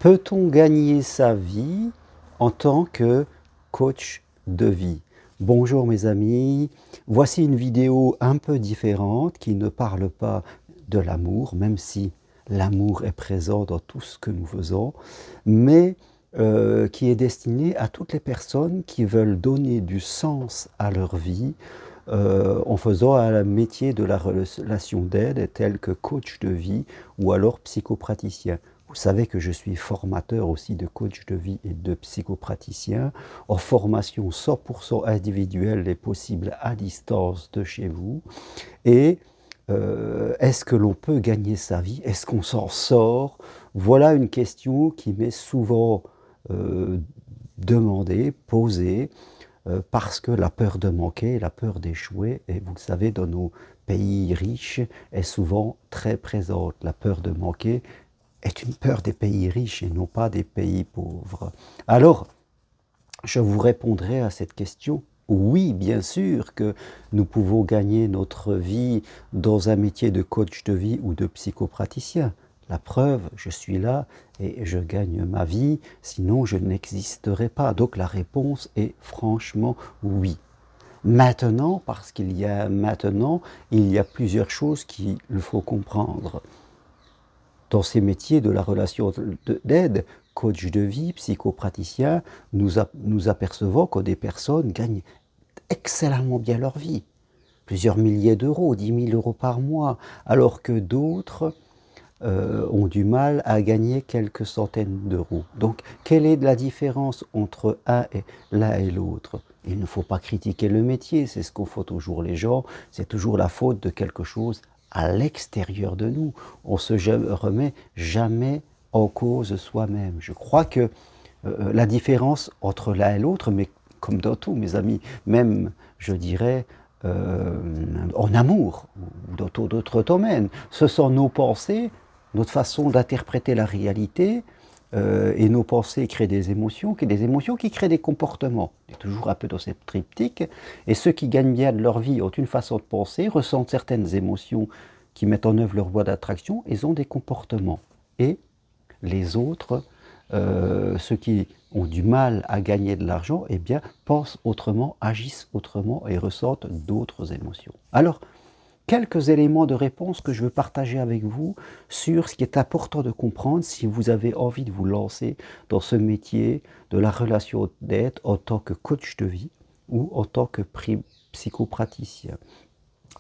Peut-on gagner sa vie en tant que coach de vie? Bonjour mes amis, voici une vidéo un peu différente qui ne parle pas de l'amour, même si l'amour est présent dans tout ce que nous faisons, mais qui est destinée à toutes les personnes qui veulent donner du sens à leur vie en faisant un métier de la relation d'aide tel que coach de vie ou alors psychopraticien. Vous savez que je suis formateur aussi de coach de vie et de psychopraticien en formation 100% individuelle et possible à distance de chez vous. Et est-ce que l'on peut gagner sa vie? Est-ce qu'on s'en sort? Voilà une question qui m'est souvent demandée, posée, parce que la peur de manquer, la peur d'échouer, et vous le savez, dans nos pays riches, est souvent très présente. La peur de manquer est une peur des pays riches et non pas des pays pauvres. Alors, je vous répondrai à cette question. Oui, bien sûr que nous pouvons gagner notre vie dans un métier de coach de vie ou de psychopraticien. La preuve, je suis là et je gagne ma vie, sinon je n'existerais pas. Donc la réponse est franchement oui. Maintenant, parce qu'il y a maintenant, il y a plusieurs choses qu'il faut comprendre. Dans ces métiers de la relation d'aide, coach de vie, psychopraticien, nous apercevons que des personnes gagnent excellemment bien leur vie. Plusieurs milliers d'euros, 10 000 euros par mois, alors que d'autres ont du mal à gagner quelques centaines d'euros. Donc, quelle est la différence entre l'un et l'autre? Il ne faut pas critiquer le métier, c'est ce qu'on fait toujours les gens, c'est toujours la faute de quelque chose à l'extérieur de nous. On ne se remet jamais en cause soi-même. Je crois que la différence entre l'un et l'autre, mais comme dans tout, mes amis, même, je dirais, en amour ou dans d'autres domaines, ce sont nos pensées, notre façon d'interpréter la réalité, et nos pensées créent des émotions qui créent des comportements. Il y a toujours un peu dans cette triptyque. Et ceux qui gagnent bien de leur vie ont une façon de penser, ressentent certaines émotions qui mettent en œuvre leur voie d'attraction, et ont des comportements. Et les autres, ceux qui ont du mal à gagner de l'argent, eh bien, pensent autrement, agissent autrement et ressentent d'autres émotions. Alors, quelques éléments de réponse que je veux partager avec vous sur ce qui est important de comprendre si vous avez envie de vous lancer dans ce métier de la relation d'aide en tant que coach de vie ou en tant que psychopraticien.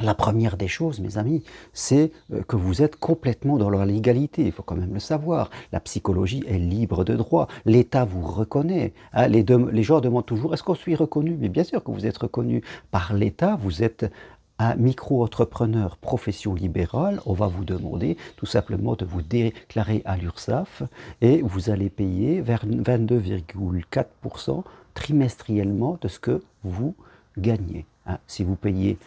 La première des choses, mes amis, c'est que vous êtes complètement dans la légalité, il faut quand même le savoir. La psychologie est libre de droit, l'État vous reconnaît. Hein, les gens demandent toujours, est-ce qu'on suis reconnu? Mais bien sûr que vous êtes reconnu par l'État, vous êtes un micro-entrepreneur profession libérale, on va vous demander tout simplement de vous déclarer à l'URSSAF et vous allez payer vers 22,4% trimestriellement de ce que vous gagnez. Hein, si vous payez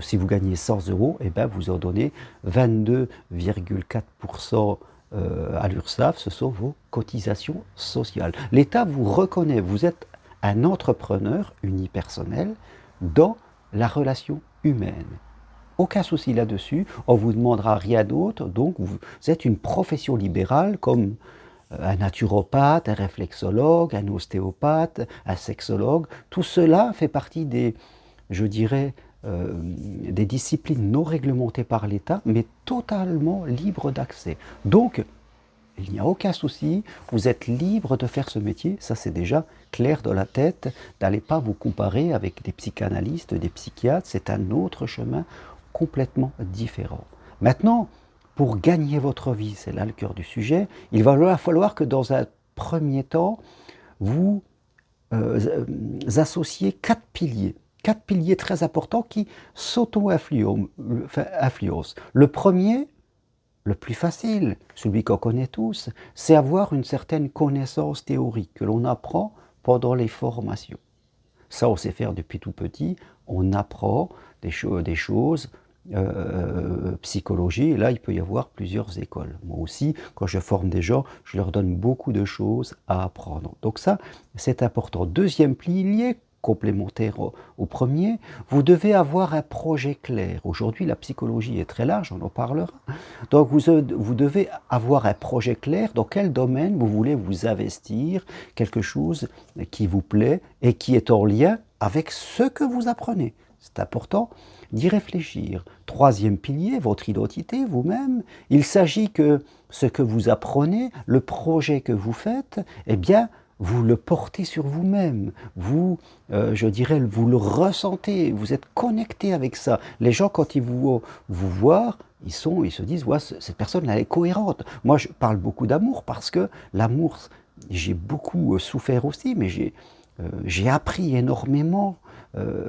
si vous gagnez 100 euros, eh ben vous en donnez 22,4% à l'URSSAF, ce sont vos cotisations sociales. L'État vous reconnaît, vous êtes un entrepreneur unipersonnel dans la relation humaine. Aucun souci là-dessus, on ne vous demandera rien d'autre, donc vous êtes une profession libérale comme un naturopathe, un réflexologue, un ostéopathe, un sexologue. Tout cela fait partie des, je dirais, des disciplines non réglementées par l'État, mais totalement libres d'accès. Donc, il n'y a aucun souci, vous êtes libre de faire ce métier, ça c'est déjà clair dans la tête, n'allez pas vous comparer avec des psychanalystes, des psychiatres, c'est un autre chemin complètement différent. Maintenant, pour gagner votre vie, c'est là le cœur du sujet, il va falloir que dans un premier temps, vous associez 4 piliers très importants qui s'auto-influencent. Le premier, le plus facile, celui qu'on connaît tous, c'est avoir une certaine connaissance théorique que l'on apprend pendant les formations. Ça, on sait faire depuis tout petit, on apprend des choses, psychologie, et là, il peut y avoir plusieurs écoles. Moi aussi, quand je forme des gens, je leur donne beaucoup de choses à apprendre. Donc ça, c'est important. Deuxième pilier, complémentaire au premier. Vous devez avoir un projet clair. Aujourd'hui, la psychologie est très large, on en parlera. Donc vous devez avoir un projet clair dans quel domaine vous voulez vous investir, quelque chose qui vous plaît et qui est en lien avec ce que vous apprenez. C'est important d'y réfléchir. Troisième pilier, votre identité, vous-même. Il s'agit que ce que vous apprenez, le projet que vous faites, eh bien, vous le portez sur vous-même. Vous, je dirais, vous le ressentez. Vous êtes connecté avec ça. Les gens, quand ils vous voient, ils se disent, ouais, cette personne, elle est cohérente. Moi, je parle beaucoup d'amour parce que l'amour, j'ai beaucoup souffert aussi, mais j'ai appris énormément,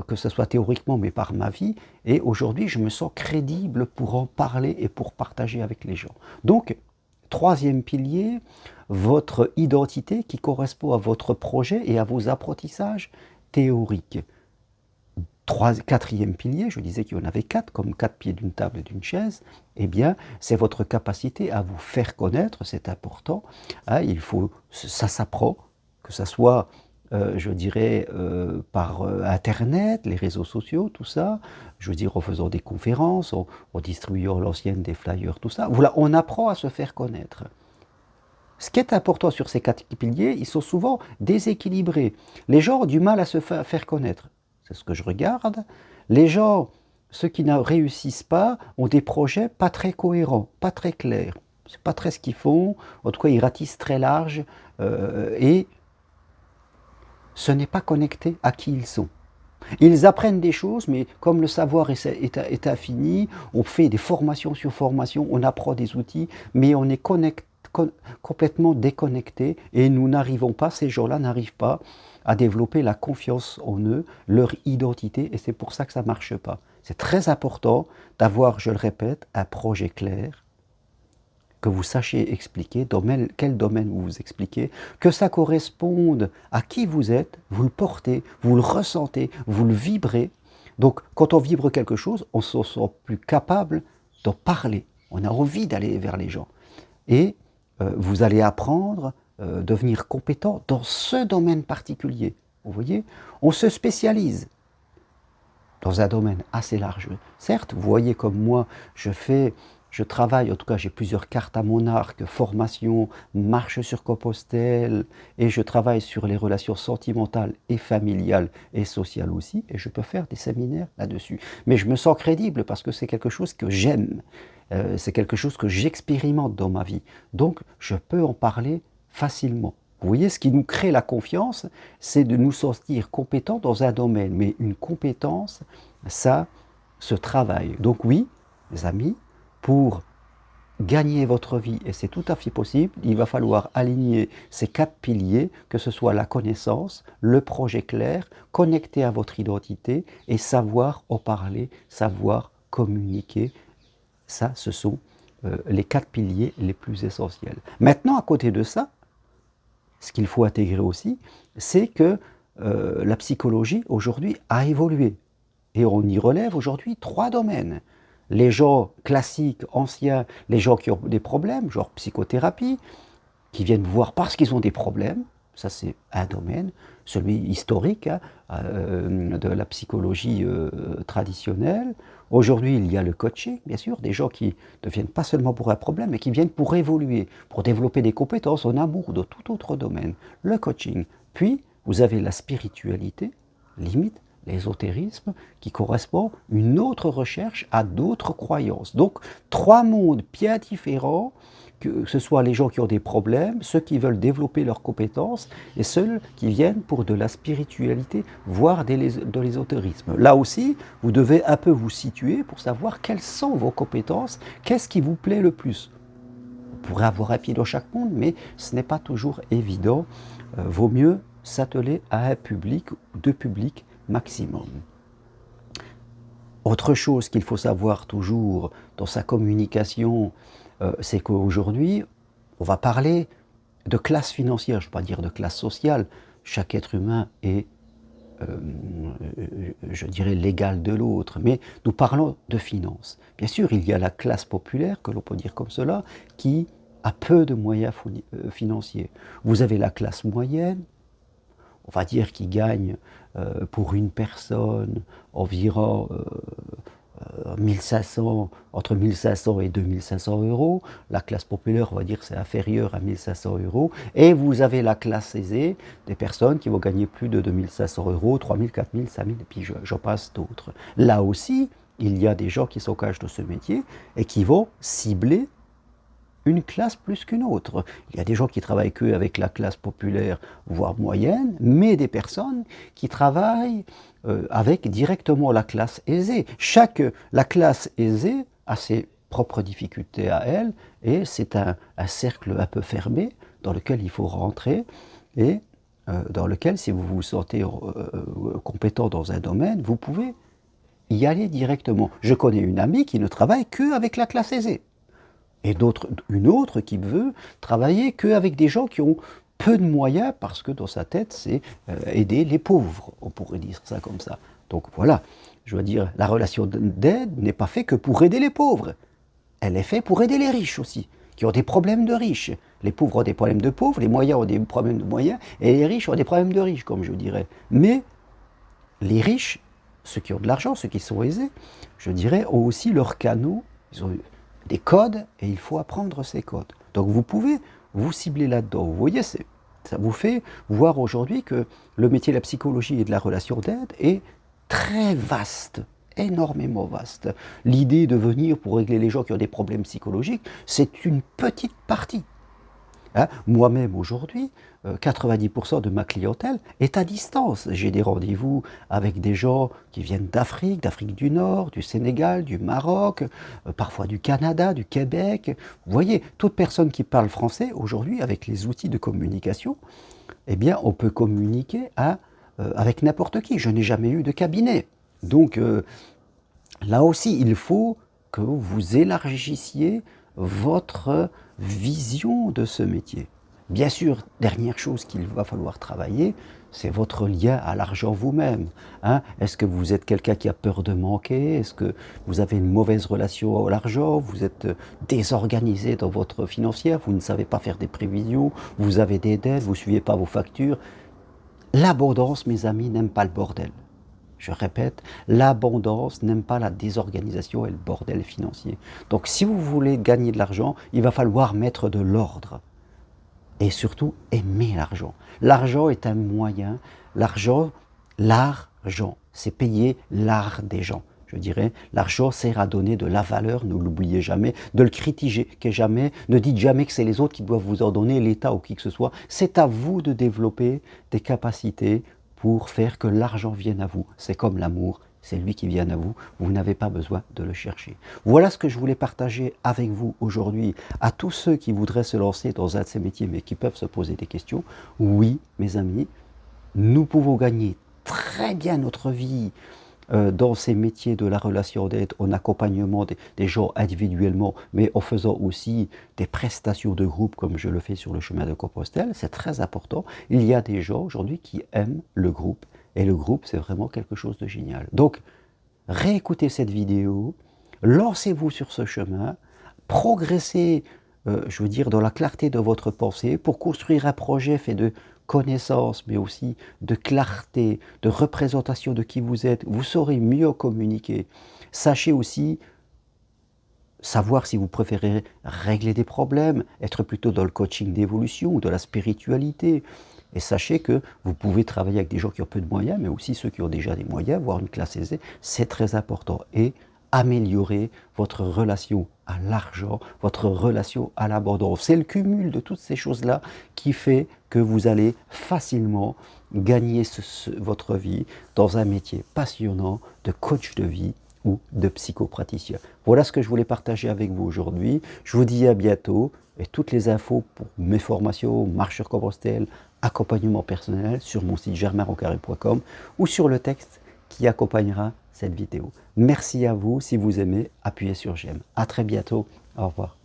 que ce soit théoriquement, mais par ma vie. Et aujourd'hui, je me sens crédible pour en parler et pour partager avec les gens. Donc, troisième pilier, votre identité qui correspond à votre projet et à vos apprentissages théoriques. Quatrième pilier, je disais qu'il y en avait quatre, comme quatre pieds d'une table et d'une chaise, eh bien, c'est votre capacité à vous faire connaître, c'est important. Hein, ça s'apprend, que ça soit, je dirais, par Internet, les réseaux sociaux, tout ça, je veux dire, en faisant des conférences, en distribuant l'ancienne des flyers, tout ça. Voilà, on apprend à se faire connaître. Ce qui est important sur ces quatre piliers, ils sont souvent déséquilibrés. Les gens ont du mal à se faire connaître. C'est ce que je regarde. Les gens, ceux qui ne réussissent pas, ont des projets pas très cohérents, pas très clairs. C'est pas très ce qu'ils font. En tout cas, ils ratissent très large et ce n'est pas connecté à qui ils sont. Ils apprennent des choses, mais comme le savoir est infini, on fait des formations sur formations, on apprend des outils, mais on est complètement déconnecté et nous n'arrivons pas, ces gens-là n'arrivent pas à développer la confiance en eux, leur identité, et c'est pour ça que ça ne marche pas. C'est très important d'avoir, je le répète, un projet clair, que vous sachiez expliquer, dans quel domaine vous vous expliquez, que ça corresponde à qui vous êtes, vous le portez, vous le ressentez, vous le vibrez. Donc quand on vibre quelque chose, on se sent plus capable d'en parler. On a envie d'aller vers les gens. Et vous allez apprendre, devenir compétent dans ce domaine particulier. Vous voyez, on se spécialise dans un domaine assez large. Certes, vous voyez comme moi, je travaille, en tout cas j'ai plusieurs cartes à mon arc, formation, marche sur Compostelle, et je travaille sur les relations sentimentales et familiales et sociales aussi, et je peux faire des séminaires là-dessus. Mais je me sens crédible parce que c'est quelque chose que j'aime, c'est quelque chose que j'expérimente dans ma vie. Donc je peux en parler facilement. Vous voyez, ce qui nous crée la confiance, c'est de nous sentir compétents dans un domaine. Mais une compétence, ça se travaille. Donc oui, mes amis, pour gagner votre vie, et c'est tout à fait possible, il va falloir aligner ces quatre piliers, que ce soit la connaissance, le projet clair, connecté à votre identité et savoir en parler, savoir communiquer. Ça, ce sont les quatre piliers les plus essentiels. Maintenant, à côté de ça, ce qu'il faut intégrer aussi, c'est que la psychologie aujourd'hui a évolué. Et on y relève aujourd'hui trois domaines. Les gens classiques, anciens, les gens qui ont des problèmes, genre psychothérapie, qui viennent voir parce qu'ils ont des problèmes, ça c'est un domaine, celui historique hein, de la psychologie traditionnelle. Aujourd'hui, il y a le coaching, bien sûr, des gens qui ne viennent pas seulement pour un problème, mais qui viennent pour évoluer, pour développer des compétences en amour de tout autre domaine. Le coaching. Puis, vous avez la spiritualité, limite, l'ésotérisme, qui correspond à une autre recherche, à d'autres croyances. Donc, trois mondes bien différents, que ce soit les gens qui ont des problèmes, ceux qui veulent développer leurs compétences, et ceux qui viennent pour de la spiritualité, voire de l'ésotérisme. Là aussi, vous devez un peu vous situer pour savoir quelles sont vos compétences, qu'est-ce qui vous plaît le plus. Vous pourrez avoir un pied dans chaque monde, mais ce n'est pas toujours évident. Vaut mieux s'atteler à un public, deux publics maximum. Autre chose qu'il faut savoir toujours dans sa communication, c'est qu'aujourd'hui, on va parler de classe financière, je ne vais pas dire de classe sociale. Chaque être humain est, je dirais, l'égal de l'autre. Mais nous parlons de finances. Bien sûr, il y a la classe populaire, que l'on peut dire comme cela, qui a peu de moyens financiers. Vous avez la classe moyenne, on va dire qu'ils gagnent pour une personne environ 1500, entre 1500 et 2500 euros. La classe populaire, on va dire, c'est inférieur à 1500 euros. Et vous avez la classe aisée, des personnes qui vont gagner plus de 2500 euros, 3000, 4000, 5000, et puis j'en passe d'autres. Là aussi, il y a des gens qui s'engagent dans ce métier et qui vont cibler une classe plus qu'une autre. Il y a des gens qui travaillent qu'avec la classe populaire, voire moyenne, mais des personnes qui travaillent avec directement la classe aisée. La classe aisée a ses propres difficultés à elle, et c'est un cercle un peu fermé dans lequel il faut rentrer, et dans lequel, si vous vous sentez compétent dans un domaine, vous pouvez y aller directement. Je connais une amie qui ne travaille qu'avec la classe aisée. Et une autre qui veut travailler qu'avec des gens qui ont peu de moyens, parce que dans sa tête, c'est aider les pauvres, on pourrait dire ça comme ça. Donc voilà, je veux dire, la relation d'aide n'est pas faite que pour aider les pauvres. Elle est faite pour aider les riches aussi, qui ont des problèmes de riches. Les pauvres ont des problèmes de pauvres, les moyens ont des problèmes de moyens, et les riches ont des problèmes de riches, comme je dirais. Mais les riches, ceux qui ont de l'argent, ceux qui sont aisés, je dirais, ont aussi leurs canaux, ils ont des codes, et il faut apprendre ces codes. Donc vous pouvez vous cibler là-dedans. Vous voyez, ça vous fait voir aujourd'hui que le métier de la psychologie et de la relation d'aide est très vaste, énormément vaste. L'idée de venir pour régler les gens qui ont des problèmes psychologiques, c'est une petite partie. Hein, moi-même aujourd'hui, 90% de ma clientèle est à distance. J'ai des rendez-vous avec des gens qui viennent d'Afrique du Nord, du Sénégal, du Maroc, parfois du Canada, du Québec. Vous voyez, toute personne qui parle français aujourd'hui, avec les outils de communication, eh bien, on peut communiquer avec n'importe qui. Je n'ai jamais eu de cabinet. Donc, là aussi, il faut que vous élargissiez votre vision de ce métier. Bien sûr, dernière chose qu'il va falloir travailler, c'est votre lien à l'argent vous-même. Hein? Est-ce que vous êtes quelqu'un qui a peur de manquer? Est-ce que vous avez une mauvaise relation à l'argent? Vous êtes désorganisé dans votre financière? Vous ne savez pas faire des prévisions? Vous avez des dettes? Vous ne suivez pas vos factures? L'abondance, mes amis, n'aime pas le bordel. Je répète, l'abondance n'aime pas la désorganisation et le bordel financier. Donc si vous voulez gagner de l'argent, il va falloir mettre de l'ordre. Et surtout, aimer l'argent. L'argent est un moyen. L'argent, c'est payer l'art des gens. Je dirais, l'argent sert à donner de la valeur, ne l'oubliez jamais, de le critiquer jamais, ne dites jamais que c'est les autres qui doivent vous en donner, l'État ou qui que ce soit. C'est à vous de développer des capacités pour faire que l'argent vienne à vous. C'est comme l'amour, c'est lui qui vient à vous, vous n'avez pas besoin de le chercher. Voilà ce que je voulais partager avec vous aujourd'hui, à tous ceux qui voudraient se lancer dans un de ces métiers, mais qui peuvent se poser des questions. Oui, mes amis, nous pouvons gagner très bien notre vie dans ces métiers de la relation d'aide, en accompagnement des gens individuellement, mais en faisant aussi des prestations de groupe, comme je le fais sur le chemin de Compostelle. C'est très important. Il y a des gens aujourd'hui qui aiment le groupe, et le groupe, c'est vraiment quelque chose de génial. Donc, réécoutez cette vidéo, lancez-vous sur ce chemin, progressez, je veux dire, dans la clarté de votre pensée, pour construire un projet fait de connaissance, mais aussi de clarté, de représentation de qui vous êtes. Vous saurez mieux communiquer. Sachez aussi savoir si vous préférez régler des problèmes, être plutôt dans le coaching d'évolution ou de la spiritualité. Et sachez que vous pouvez travailler avec des gens qui ont peu de moyens, mais aussi ceux qui ont déjà des moyens, voire une classe aisée. C'est très important. Et améliorer votre relation à l'argent, votre relation à l'abondance. C'est le cumul de toutes ces choses-là qui fait que vous allez facilement gagner votre vie dans un métier passionnant de coach de vie ou de psychopraticien. Voilà ce que je voulais partager avec vous aujourd'hui. Je vous dis à bientôt, et toutes les infos pour mes formations, marche sur Compostelle, accompagnement personnel sur mon site germainroncarré.com ou sur le texte qui accompagnera cette vidéo. Merci à vous. Si vous aimez, appuyez sur j'aime. À très bientôt. Au revoir.